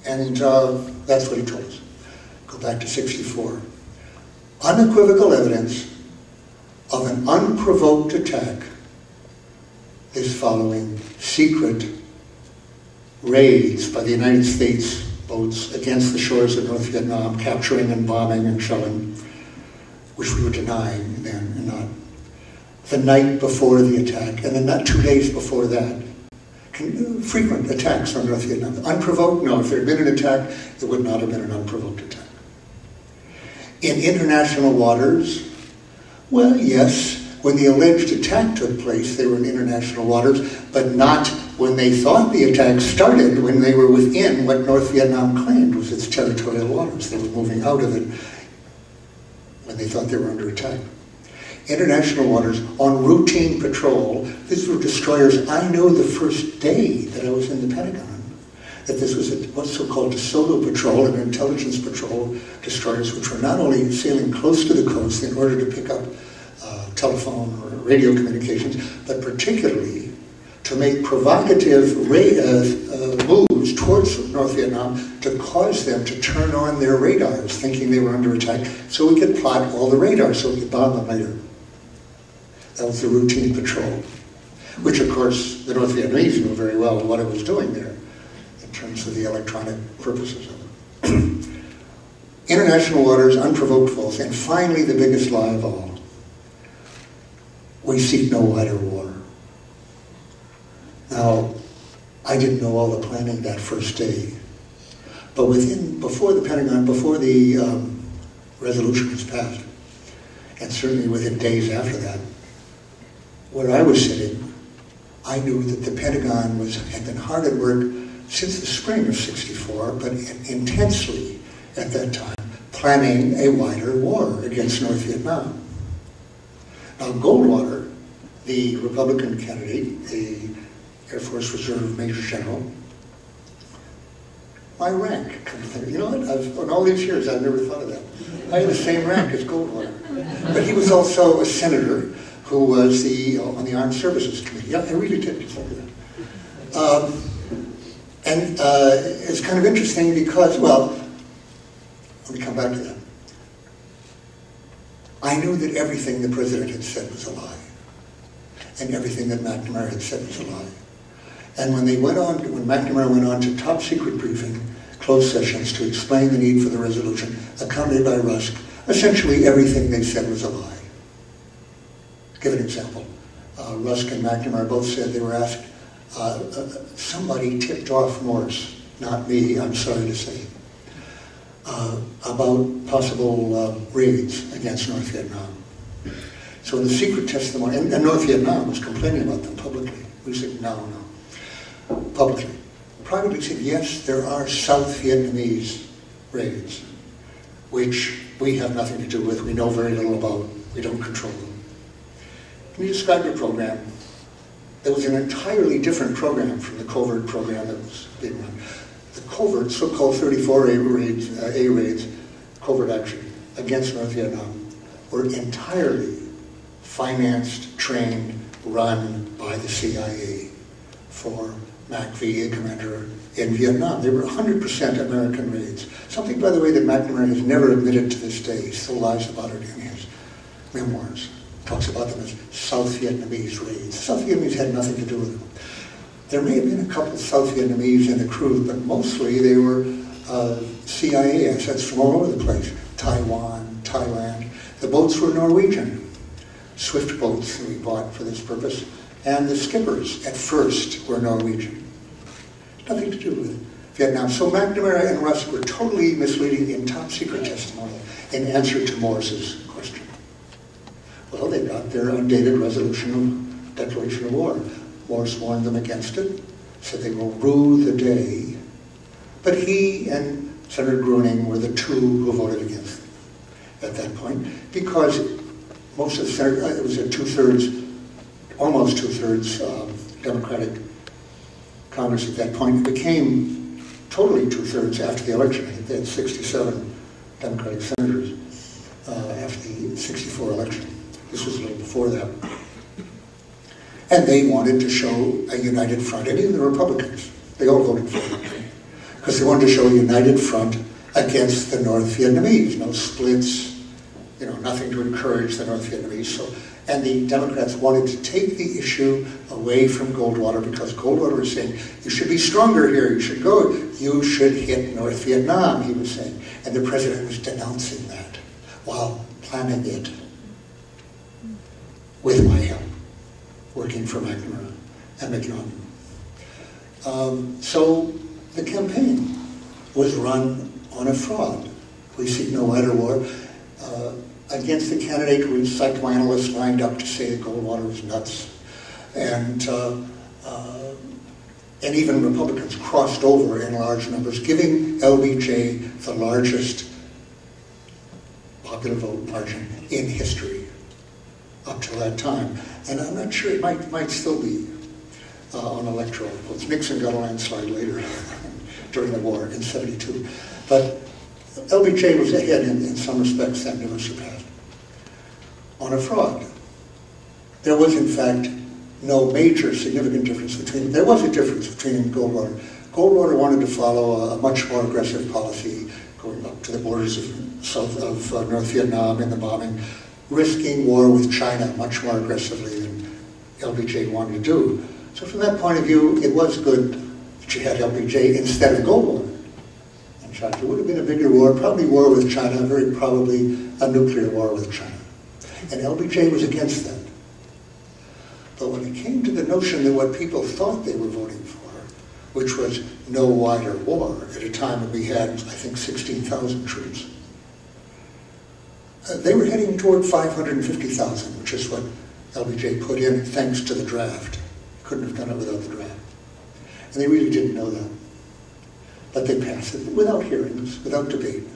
And that's what he told us. Go back to 64. Unequivocal evidence of an unprovoked attack is following secret raids by the United States boats against the shores of North Vietnam, capturing and bombing and shelling, which we were denying then and not. The night before the attack, and then not 2 days before that, frequent attacks on North Vietnam. Unprovoked? No, if there had been an attack, it would not have been an unprovoked attack. In international waters, well, yes, when the alleged attack took place, they were in international waters, but not when they thought the attack started, when they were within what North Vietnam claimed was its territorial waters. They were moving out of it when they thought they were under attack. International waters on routine patrol. These were destroyers. I know the first day that I was in the Pentagon that this was what's so-called a solo patrol, an intelligence patrol destroyers, which were not only sailing close to the coast in order to pick up telephone or radio communications, but particularly to make provocative moves towards North Vietnam to cause them to turn on their radars, thinking they were under attack, so we could plot all the radars so we could bomb them later. That was the routine patrol, which of course the North Vietnamese knew very well what it was doing there in terms of the electronic purposes of it. International waters, unprovoked falls, and finally the biggest lie of all. We seek no wider war. Now, I didn't know all the planning that first day, but before the Pentagon, before the resolution was passed, and certainly within days after that, where I was sitting, I knew that the Pentagon had been hard at work since the spring of '64, but intensely at that time, planning a wider war against North Vietnam. Now, Goldwater, the Republican candidate, the Air Force Reserve Major General, my rank, you know what, in all these years I've never thought of that. I had the same rank as Goldwater. But he was also a senator who was on the Armed Services Committee. Yeah, I really did just look at that. And it's kind of interesting because, well, let me come back to that. I knew that everything the president had said was a lie, and everything that McNamara had said was a lie. And when McNamara went on to top secret briefing, closed sessions to explain the need for the resolution, accompanied by Rusk, essentially everything they said was a lie. Give an example. Rusk and McNamara both said they were asked, somebody tipped off Morse, not me, I'm sorry to say, about possible raids against North Vietnam. So in the secret testimony, and North Vietnam was complaining about them publicly. We said, no. Publicly. Privately said, yes, there are South Vietnamese raids, which we have nothing to do with, we know very little about, we don't control them. Can you describe your program? There was an entirely different program from the covert program that was being run. The covert, so-called 34A raids, covert action against North Vietnam, were entirely financed, trained, run by the CIA for MACV, a commander in Vietnam. They were 100% American raids. Something, by the way, that McNamara has never admitted to this day. He still lies about it in his memoirs. Talks about them as South Vietnamese raids. South Vietnamese had nothing to do with them. There may have been a couple of South Vietnamese in the crew, but mostly they were CIA assets from all over the place. Taiwan, Thailand. The boats were Norwegian, swift boats that we bought for this purpose, and the skippers at first were Norwegian. Nothing to do with Vietnam. So McNamara and Rusk were totally misleading in top secret testimony in answer to Morse's question. Well, they got their undated declaration of war. Morse warned them against it, said they will rue the day. But he and Senator Gruening were the two who voted against it at that point, because most of the senators, it was a almost two-thirds Democratic Congress at that point. It became totally two-thirds after the election. I think they had 67 Democratic senators after the '64 election. This was a little before that. And they wanted to show a united front, and even the Republicans. They all voted for it. because they wanted to show a united front against the North Vietnamese. No splits, nothing to encourage the North Vietnamese. And the Democrats wanted to take the issue away from Goldwater because Goldwater was saying, you should be stronger here, you should hit North Vietnam, he was saying. And the president was denouncing that while planning it with my help, working for McNaughton and McNaughton. So the campaign was run on a fraud. We seek no wider war. Against the candidate who psychoanalysts lined up to say that Goldwater was nuts. And even Republicans crossed over in large numbers, giving LBJ the largest popular vote margin in history up till that time. And I'm not sure, it might still be on electoral votes. Nixon got a landslide later during the war in '72. But LBJ was ahead in some respects that never surpassed. On a fraud. There was, in fact, no major significant difference between them. There was a difference between him and Goldwater. Goldwater wanted to follow a much more aggressive policy, going up to the borders of North Vietnam in the bombing, risking war with China much more aggressively than LBJ wanted to do. So from that point of view, it was good that you had LBJ instead of Goldwater. In fact, it would have been a bigger war, probably war with China, very probably a nuclear war with China. And LBJ was against that. But when it came to the notion that what people thought they were voting for, which was no wider war, at a time when we had, I think, 16,000 troops, they were heading toward 550,000, which is what LBJ put in thanks to the draft. Couldn't have done it without the draft. And they really didn't know that. But they passed it without hearings, without debate.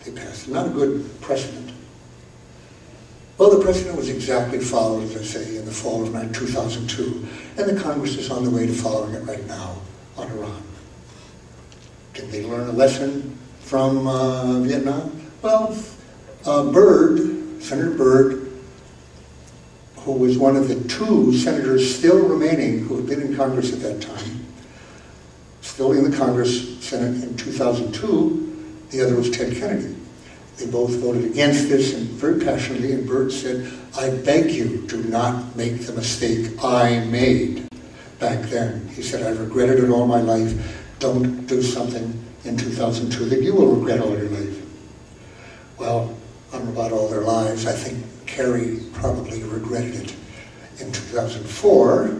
They passed it. Not a good precedent. Well, the precedent was exactly followed, as I say, in the fall of 2002, and the Congress is on the way to following it right now on Iran. Did they learn a lesson from Vietnam? Well, Senator Byrd, who was one of the two senators still remaining who had been in Congress at that time, still in the Congress Senate in 2002, the other was Ted Kennedy. They both voted against this and very passionately, and Byrd said, I beg you, do not make the mistake I made back then. He said, I've regretted it all my life. Don't do something in 2002 that you will regret all your life. Well, on about all their lives, I think Kerry probably regretted it in 2004,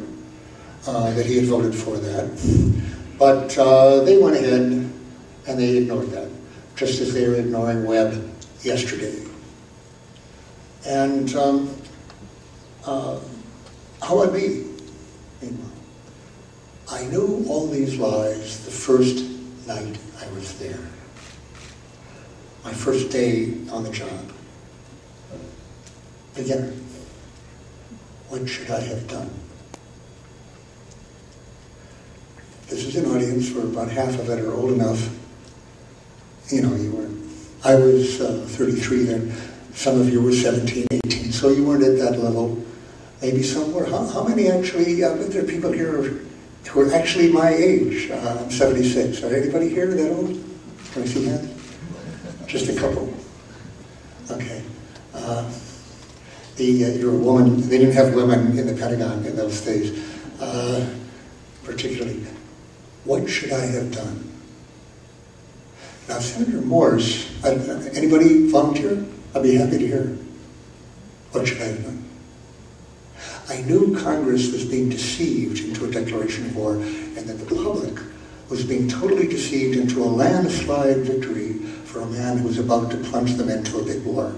that he had voted for that. But they went ahead and they ignored that, just as they were ignoring Webb yesterday. And how about me? I knew all these lies the first night I was there. My first day on the job. Beginner. What should I have done? This is an audience where about half of it are old enough. I was 33 then. Some of you were 17, 18, so you weren't at that level. Maybe somewhere. How many actually, there are people here who are actually my age. I'm 76. Are anybody here that old? Can I see hands? Just a couple. Okay. You're a woman. They didn't have women in the Pentagon in those days, particularly. What should I have done? Now, Senator Morse, anybody volunteer? I'd be happy to hear. What should I have done? I knew Congress was being deceived into a declaration of war, and that the public was being totally deceived into a landslide victory for a man who was about to plunge them into a big war.